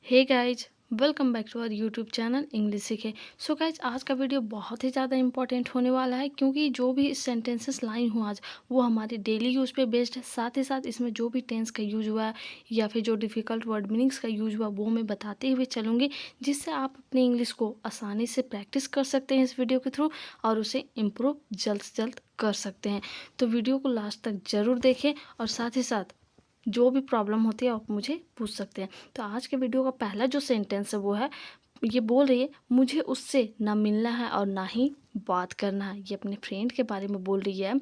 Hey guys, welcome back to our YouTube channel English सीखे। So guys, आज का video बहुत ही ज़्यादा इंपॉर्टेंट होने वाला है क्योंकि जो भी सेंटेंसेस लाई हूँ आज वो हमारे डेली यूज़ पे बेस्ड है। साथ ही साथ इसमें जो भी टेंस का यूज हुआ है या फिर जो डिफ़िकल्ट वर्ड मीनिंग्स का यूज हुआ वो मैं बताते हुए चलूँगी, जिससे आप अपनी इंग्लिश को आसानी से प्रैक्टिस कर सकते हैं इस वीडियो के थ्रू और उसे इम्प्रूव जल्द से जल्द कर सकते हैं। तो वीडियो को लास्ट तक ज़रूर देखें और साथ ही साथ जो भी प्रॉब्लम होती है आप मुझे पूछ सकते हैं। तो आज के वीडियो का पहला जो सेंटेंस है वो है, ये बोल रही है मुझे उससे ना मिलना है और ना ही बात करना है। ये अपने फ्रेंड के बारे में बोल रही है।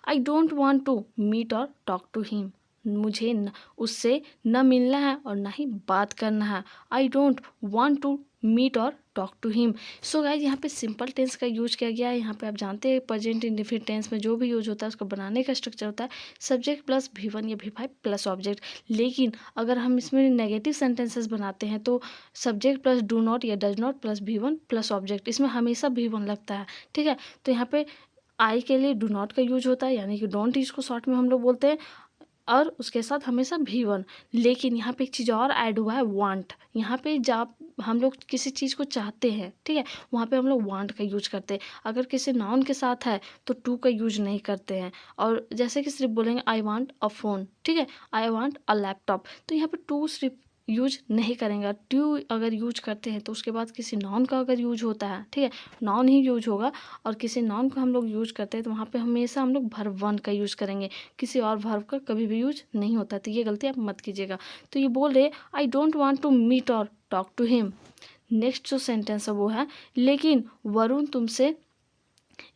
I don't want to meet or talk to him. मुझे उससे न मिलना है और ना ही बात करना है। I don't want to meet or talk to him. So guys, यहाँ पे सिंपल टेंस का यूज किया गया है। यहाँ पे आप जानते हैं प्रेजेंट इंडेफिनिट टेंस में जो भी यूज होता है उसको बनाने का स्ट्रक्चर होता है सब्जेक्ट प्लस V1 या V5 प्लस ऑब्जेक्ट। लेकिन अगर हम इसमें नेगेटिव सेंटेंसेस बनाते हैं तो सब्जेक्ट प्लस डू नॉट या does not plus V1 plus object, इसमें हमेशा V1 लगता है। ठीक है, तो यहाँ पे आई के लिए डू नॉट का यूज होता है, यानी कि डोंट इसको शॉर्ट में हम लोग बोलते हैं, और उसके साथ हमेशा V1। लेकिन यहाँ पे एक चीज़ और ऐड हुआ है, वांट। यहाँ पे जब हम लोग किसी चीज़ को चाहते हैं, ठीक है, वहाँ पे हम लोग वांट का यूज करते हैं। अगर किसी नाउन के साथ है तो टू का यूज नहीं करते हैं। और जैसे कि सिर्फ बोलेंगे आई वांट अ फ़ोन, ठीक है, आई वांट अ लैपटॉप, तो यहाँ पे टू सिर्फ यूज नहीं करेंगे। टू अगर यूज करते हैं तो उसके बाद किसी नाउन का अगर यूज होता है, ठीक है, नाउन ही यूज होगा, और किसी नाउन को हम लोग यूज करते हैं तो वहाँ पे हमेशा हम लोग वर्ब वन का यूज करेंगे। किसी और वर्ब का कभी भी यूज नहीं होता, तो ये गलती आप मत कीजिएगा। तो ये बोल रहे I don't want to meet or talk to him. Next जो सेंटेंस है वो है, लेकिन वरुण तुमसे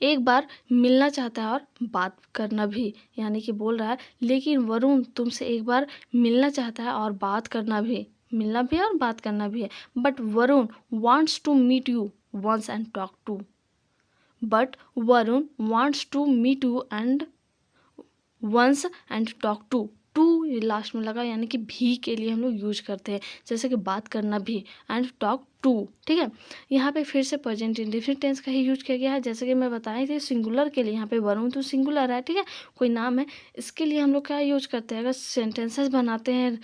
एक बार मिलना चाहता है और बात करना भी। यानी कि बोल रहा है लेकिन वरुण तुमसे एक बार मिलना चाहता है और बात करना भी, मिलना भी है और बात करना भी है। But Varun wants to meet you once and talk to. But Varun wants to meet you and once and talk to. To last में लगा, यानी कि भी के लिए हम लोग यूज करते हैं, जैसे कि बात करना भी, एंड टॉक टू। ठीक है, यहाँ पे फिर से प्रेजेंट इंडेफिनिट टेंस का ही यूज किया गया है। जैसे कि मैं बताई थी सिंगुलर के लिए, यहाँ पे वरुण तो सिंगुलर है, ठीक है, कोई नाम है, इसके लिए हम लोग क्या यूज करते हैं, अगर सेंटेंसेस बनाते हैं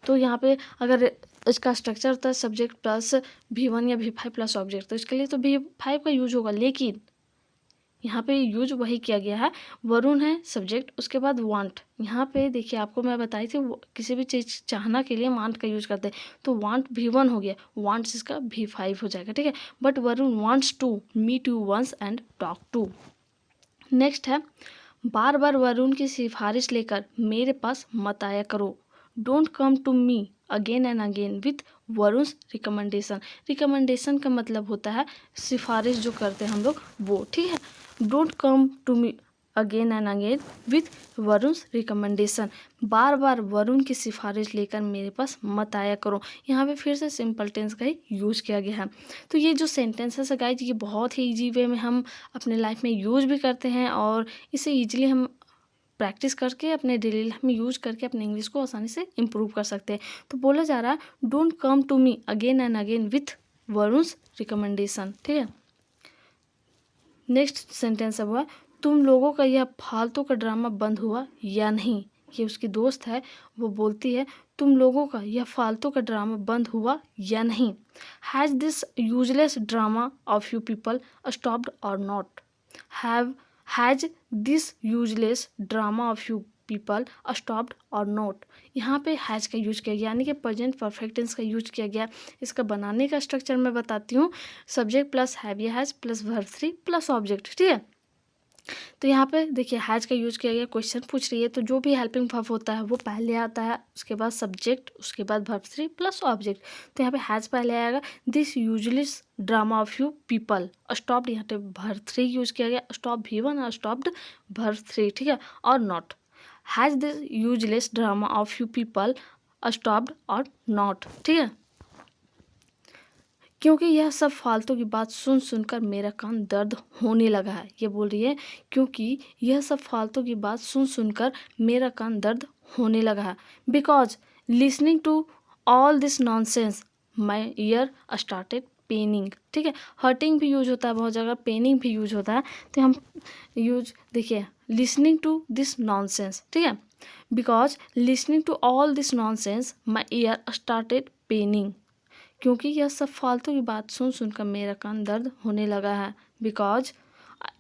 तो यहाँ पे अगर इसका स्ट्रक्चर होता है सब्जेक्ट प्लस V1 या V5 प्लस ऑब्जेक्ट, तो इसके लिए तो V5 का यूज होगा। लेकिन यहाँ पे यूज वही किया गया है, वरुण है सब्जेक्ट, उसके बाद वांट। यहाँ पे देखिए आपको मैं बताई थी किसी भी चीज़ चाहना के लिए वांट का यूज करते हैं, तो वांट V1 हो गया, वांट्स इसका V5 हो जाएगा। ठीक है, but Varun wants to meet you once and talk to. Next है, बार बार वरुण की सिफारिश लेकर मेरे पास मत आया करो। Don't come to me again and again with Varun's recommendation. Recommendation का मतलब होता है सिफारिश जो करते हैं हम लोग वो, ठीक है। Don't come to me again and again with Varun's recommendation. बार बार वरुण की सिफारिश लेकर मेरे पास मत आया करो। यहाँ पे फिर से सिंपल टेंस का ही यूज किया गया है। तो ये जो सेंटेंसेस है गाइज, ये बहुत ही ईजी वे में हम अपने लाइफ में यूज भी करते हैं और इसे ईजिली हम प्रैक्टिस करके अपने डेली लाइफ में यूज करके अपने इंग्लिश को आसानी से इम्प्रूव कर सकते हैं। तो बोला जा रहा है don't come to me again and again with Varun's recommendation. ठीक है, नेक्स्ट सेंटेंस है वो, तुम लोगों का यह फालतू का ड्रामा बंद हुआ या नहीं। ये उसकी दोस्त है, वो बोलती है तुम लोगों का यह फालतू का ड्रामा बंद हुआ या नहीं। Has this useless drama of you people stopped or not. Has this useless drama of you people stopped or not. यहाँ पे हैज़ का यूज किया गया, यानी कि प्रेजेंट परफेक्ट टेंस का यूज किया गया। इसका बनाने का स्ट्रक्चर मैं बताती हूँ, सब्जेक्ट प्लस हैव या has plus verb 3 plus object. ठीक है, तो यहाँ पे देखिए हैज़ का यूज किया गया, क्वेश्चन पूछ रही है तो जो भी हेल्पिंग वर्ब होता है वो पहले आता है, उसके बाद सब्जेक्ट, उसके बाद वर्ब 3 प्लस ऑब्जेक्ट। तो यहाँ पे हैज़ पहले आएगा। This useless drama of you people stopped, यहाँ पे वर्ब 3 यूज किया गया, स्टॉप V1 और स्टॉप्ड वर्ब 3। ठीक है, और not. Has this useless drama of you people stopped or not. ठीक है, क्योंकि यह सब फालतू की बात सुन सुनकर मेरा कान दर्द होने लगा है। ये बोल रही है क्योंकि यह सब फालतू की बात सुन सुनकर मेरा कान दर्द होने लगा है। Because listening to all this nonsense my ear started paining. ठीक है, हर्टिंग भी यूज होता है बहुत जगह, पेनिंग भी यूज होता है। तो हम यूज देखिए लिसनिंग टू दिस नॉनसेंस, ठीक है, because listening to all this nonsense my ear started paining, क्योंकि यह सब फालतू की बात सुन सुनकर मेरा कान दर्द होने लगा है। Because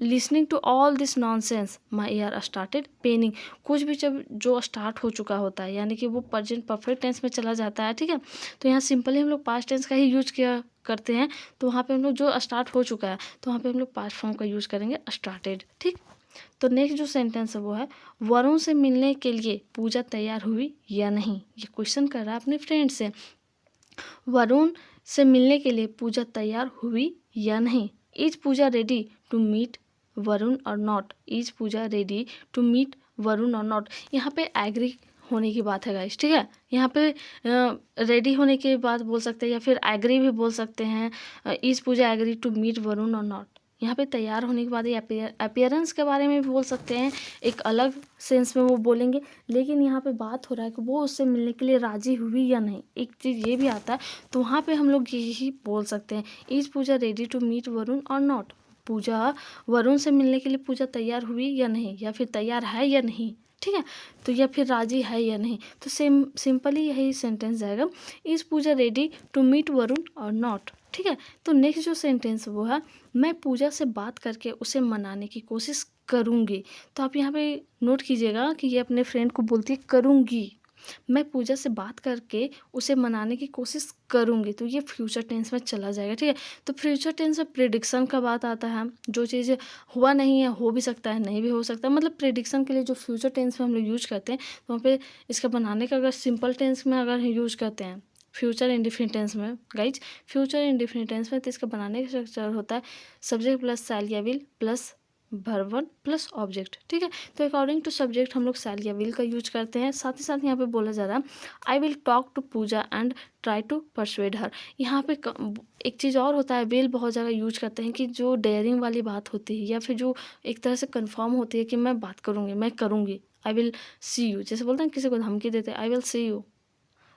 listening to all this nonsense my ear started paining, कुछ भी जब जो स्टार्ट हो चुका होता है यानी कि वो प्रेजेंट परफेक्ट टेंस में चला जाता है, ठीक है, तो यहाँ सिंपली हम लोग पास्ट टेंस का ही यूज किया करते हैं। तो वहाँ पे हम लोग जो स्टार्ट हो चुका है तो वहाँ पे हम लोग पास्ट फॉर्म का यूज करेंगे स्टार्टेड, ठीक। तो नेक्स्ट जो सेंटेंस है वो है वरुण से मिलने के लिए पूजा तैयार हुई या नहीं। ये क्वेश्चन कर रहा है अपने फ्रेंड से, वरुण से मिलने के लिए पूजा तैयार हुई या नहीं। Is Pooja ready to meet Varun or not, is Pooja ready to meet Varun or not. यहाँ पे एग्री होने की बात है गाइस, ठीक है, यहाँ पे रेडी होने के बाद बोल सकते हैं या फिर एग्री भी बोल सकते हैं। Is Pooja agree to meet Varun or not, यहाँ पे तैयार होने के बाद ये अपीयरेंस के बारे में भी बोल सकते हैं, एक अलग सेंस में वो बोलेंगे। लेकिन यहाँ पे बात हो रहा है कि वो उससे मिलने के लिए राजी हुई या नहीं, एक चीज़ ये भी आता है। तो वहाँ पे हम लोग यही बोल सकते हैं, is Pooja ready to meet Varun or not, पूजा वरुण से मिलने के लिए पूजा तैयार हुई या नहीं, या फिर तैयार है या नहीं, ठीक है, तो या फिर राजी है या नहीं। तो सिंपली यही सेंटेंस जाएगा, is Pooja ready to meet Varun or not, ठीक है। तो नेक्स्ट जो सेंटेंस वो है मैं पूजा से बात करके उसे मनाने की कोशिश करूँगी। तो आप यहाँ पे नोट कीजिएगा कि ये अपने फ्रेंड को बोलती है करूँगी, मैं पूजा से बात करके उसे मनाने की कोशिश करूँगी, तो ये फ्यूचर टेंस में चला जाएगा, ठीक है। तो फ्यूचर टेंस में प्रेडिक्शन का बात आता है, जो चीज़ हुआ नहीं है हो भी सकता है नहीं भी हो सकता है, मतलब प्रेडिक्शन के लिए जो फ्यूचर टेंस में हम लोग यूज करते हैं तो वहाँ पे इसका बनाने का अगर सिंपल टेंस में अगर यूज करते हैं फ्यूचर इंडिफिनिट टेंस में गाइज, फ्यूचर इंडिफिनिट टेंस में तो इसका बनाने का स्ट्रक्चर होता है सब्जेक्ट प्लस शैल या will plus verb one plus object, ठीक है। तो अकॉर्डिंग टू सब्जेक्ट हम लोग शैल या विल का यूज करते हैं। साथ ही साथ यहाँ पे बोला जा रहा है I will talk to Pooja and try to persuade her. यहाँ पे एक चीज़ और होता है, विल बहुत ज़्यादा यूज करते हैं कि जो डेयरिंग वाली बात होती है या फिर जो एक तरह से कंफर्म होती है कि मैं बात करूँगी, मैं करूँगी, आई विल सी यू, जैसे बोलते हैं किसी को धमकी देते हैं आई विल सी यू,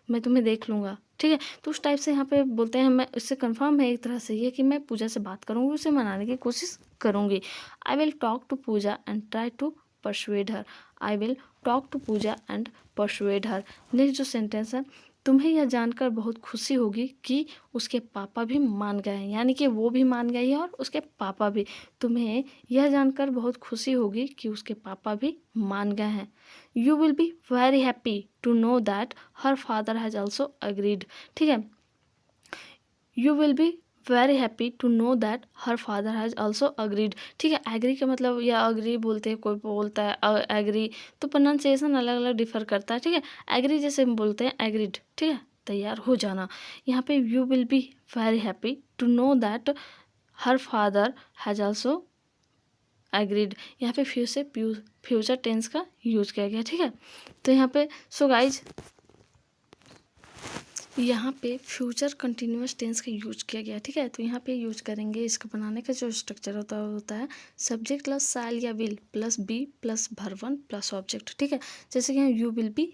मैं तुम्हें देख लूँगा, ठीक है। तो उस टाइप से यहाँ पे बोलते हैं, मैं इससे कंफर्म है एक तरह से ये कि मैं पूजा से बात करूँगी, उसे मनाने की कोशिश करूँगी। I will talk to Pooja and try to persuade her, I will talk to Pooja and persuade her. Next जो सेंटेंस है तुम्हें यह जानकर बहुत खुशी होगी कि उसके पापा भी मान गए हैं, यानी कि वो भी मान गई है और उसके पापा भी। तुम्हें यह जानकर बहुत खुशी होगी कि उसके पापा भी मान गए हैं। You will be very happy to know that her father has also agreed, ठीक है। You will be very happy to know that her father has also agreed, ठीक है। एग्री का मतलब या अग्री बोलते हैं, कोई बोलता है एग्री, तो प्रोनाउंसिएशन अलग अलग डिफर करता है, ठीक है। एग्री जैसे हम बोलते हैं एग्रीड, ठीक है, तैयार हो जाना। यहाँ पे you will be very happy to know that her father has also agreed, यहाँ पे फ्यूचर टेंस का यूज किया गया, ठीक है। तो यहाँ पे सो गाइज यहाँ पे फ्यूचर कंटिन्यूअस टेंस का यूज किया गया, ठीक है। तो यहाँ पे यूज करेंगे, इसका बनाने का जो स्ट्रक्चर होता है सब्जेक्ट प्लस शैल या will plus be plus verb one plus object, ठीक है। जैसे कि you will be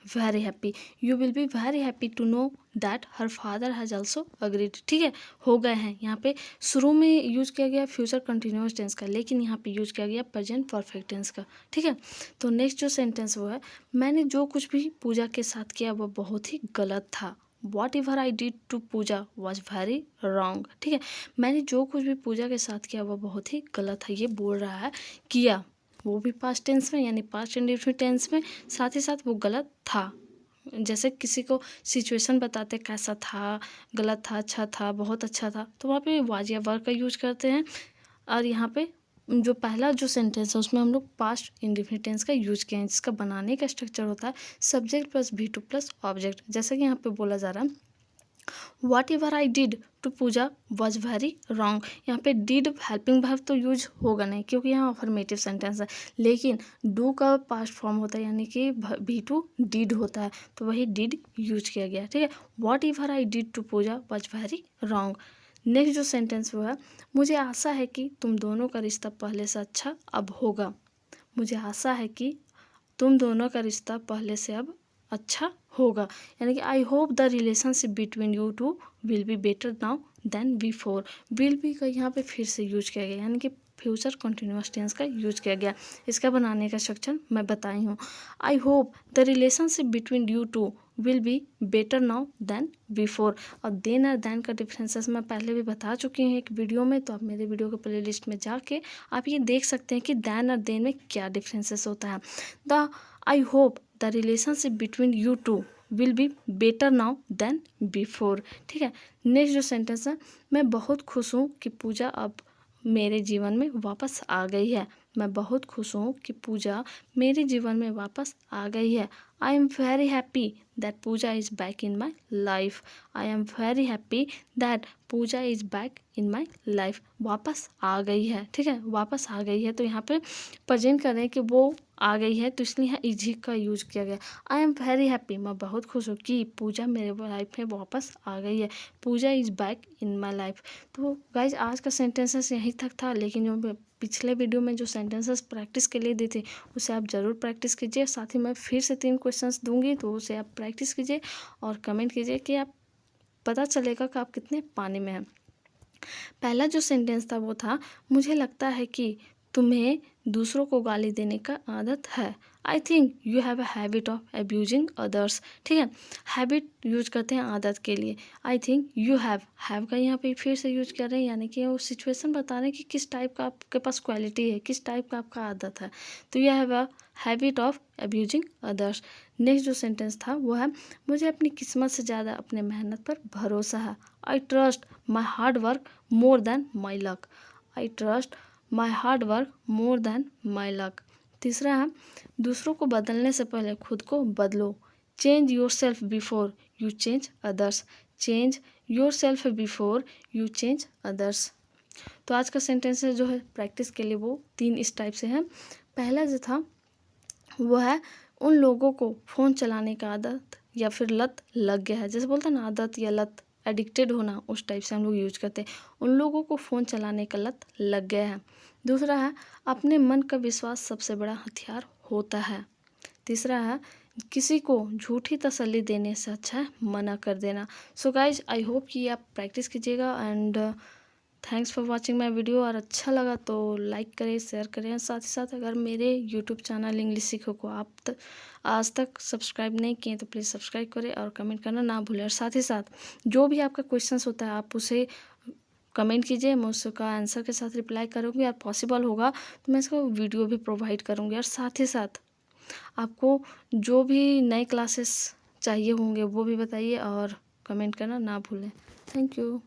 very happy, you will be very happy to know that her father has also agreed, ठीक है, हो गए हैं। यहाँ पे शुरू में यूज किया गया फ्यूचर कंटिन्यूअस टेंस का, लेकिन यहाँ पे यूज किया गया प्रेजेंट परफेक्ट टेंस का, ठीक है। तो नेक्स्ट जो सेंटेंस वो है मैंने जो कुछ भी पूजा के साथ किया वह बहुत ही गलत था। Whatever I did to Pooja was very wrong, ठीक है। मैंने जो कुछ भी पूजा के साथ किया वह बहुत ही गलत है, ये बोल रहा है किया, वो भी पास्ट टेंस में यानी पास्ट इंडेफिनिट टेंस में, साथ ही साथ वो गलत था। जैसे किसी को सिचुएशन बताते कैसा था, गलत था, अच्छा था, बहुत अच्छा था, तो वहाँ पे वाज या वर का यूज करते हैं। और यहाँ पे जो पहला जो सेंटेंस है उसमें हम लोग पास्ट इंडेफिनिट टेंस का यूज किए हैं, जिसका बनाने का स्ट्रक्चर होता है subject plus V two plus object. जैसे कि यहाँ पे बोला जा रहा है whatever I did to Pooja was very wrong. यहाँ पे डिड हेल्पिंग वर्ब तो यूज होगा नहीं क्योंकि यहाँ अफर्मेटिव सेंटेंस है, लेकिन डू का पास्ट फॉर्म होता है यानी कि भी टू डिड होता है, तो वही डिड यूज किया गया, ठीक है। Whatever I did to Pooja was very wrong. Next जो सेंटेंस वो है मुझे आशा है कि तुम दोनों का रिश्ता पहले से अच्छा अब होगा। मुझे आशा है कि तुम दोनों का रिश्ता पहले से अब अच्छा होगा, यानी कि I hope the relationship between you two will be better now than before. Will be का यहाँ पे फिर से यूज किया गया, यानी कि फ्यूचर कंटिन्यूअस टेंस का यूज किया गया। इसका बनाने का सेक्शन मैं बताई हूँ। I hope the relationship between you two will be better now than before. और देन और देन का डिफरेंसेस मैं पहले भी बता चुकी हूँ एक वीडियो में, तो आप मेरे वीडियो के प्लेलिस्ट में जाके आप ये देख सकते हैं कि देन और देन में क्या डिफरेंसेस होता है। The I hope the relationship between you two will be better now than before. ठीक है, नेक्स्ट जो सेंटेंस है, मैं बहुत खुश हूँ कि पूजा अब मेरे जीवन में वापस आ गई है। मैं बहुत खुश हूँ कि पूजा मेरे जीवन में वापस आ गई है। I am very happy that Pooja is back in my life. I am very happy that Pooja is back in my life. वापस आ गई है, ठीक है, वापस आ गई है, तो यहाँ पे प्रेजेंट कर रहे हैं कि वो आ गई है, तो इसलिए यहाँ इज का यूज किया गया। आई एम वेरी हैप्पी, मैं बहुत खुश हूँ कि पूजा मेरे लाइफ में वापस आ गई है। Pooja is back in my life. तो गाइज आज का सेंटेंसेस यहीं तक था, लेकिन जो पिछले वीडियो में जो सेंटेंसेस प्रैक्टिस के लिए दी थी उसे आप ज़रूर प्रैक्टिस कीजिए। साथ ही मैं फिर से 3 क्वेश्चंस दूंगी, तो उसे आप प्रैक्टिस कीजिए और कमेंट कीजिए कि आप पता चलेगा कि आप कितने पानी में हैं। पहला जो सेंटेंस था वो था, मुझे लगता है कि तुम्हें दूसरों को गाली देने का आदत है। I think you have a habit of abusing others. ठीक है, हैबिट यूज करते हैं आदत के लिए। आई थिंक यू हैव का यहाँ पे फिर से यूज कर रहे हैं, यानी कि वो सिचुएशन बता रहे हैं कि किस टाइप का आपके पास क्वालिटी है, किस टाइप का आपका आदत है। तो you have a habit of abusing others. Next जो सेंटेंस था वो है, मुझे अपनी किस्मत से ज़्यादा अपने मेहनत पर भरोसा है। I trust my hard work more than my luck. I trust my hard work more than my luck. तीसरा है, दूसरों को बदलने से पहले खुद को बदलो। Change your self before you change others. Change your self before you change others. तो आज का सेंटेंस जो है प्रैक्टिस के लिए वो 3 इस टाइप से है। पहला जो था वो है, उन लोगों को फ़ोन चलाने का आदत या फिर लत लग गया है। जैसे बोलते हैं ना, आदत या लत, एडिक्टेड होना, उस टाइप से हम लोग यूज करते हैं। उन लोगों को फ़ोन चलाने का लत लग गया है। दूसरा है, अपने मन का विश्वास सबसे बड़ा हथियार होता है। तीसरा है, किसी को झूठी तसल्ली देने से अच्छा है मना कर देना। सो गाइज आई होप कि आप प्रैक्टिस कीजिएगा and thanks for watching my video. और अच्छा लगा तो लाइक करें, शेयर करें। साथ ही साथ अगर मेरे यूट्यूब चैनल इंग्लिश सीखो को आप आज तक सब्सक्राइब नहीं किए तो प्लीज़ सब्सक्राइब करें और कमेंट करना ना भूलें। और साथ ही साथ जो भी आपका क्वेश्चंस होता है आप उसे कमेंट कीजिए, मैं उसका आंसर के साथ रिप्लाई करूँगी और पॉसिबल होगा तो मैं इसको वीडियो भी प्रोवाइड करूँगी। और साथ ही साथ आपको जो भी नए क्लासेस चाहिए होंगे वो भी बताइए और कमेंट करना ना भूलें। Thank you.